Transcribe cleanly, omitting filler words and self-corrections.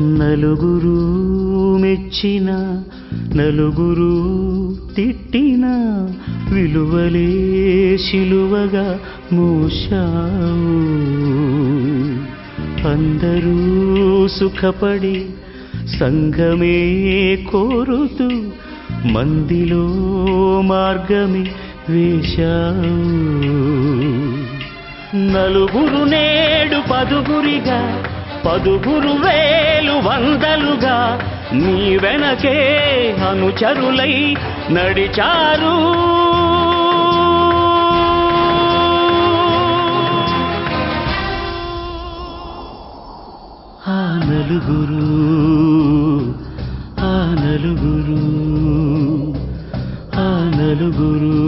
నలుగురు మెచ్చిన నలుగురు తిట్టిన విలువలే శిలువగా మోశావు. అందరూ సుఖపడి సంఘమే కోరుతూ మందిలో మార్గమే వేశావు. నలుగురు నేడు పదుగురిగా, పదుగురు వేలు వందలుగా నీ వెనకే అనుచరులై నడిచారు. ఆ నలుగురు, ఆ నలుగురు, ఆ నలుగురు.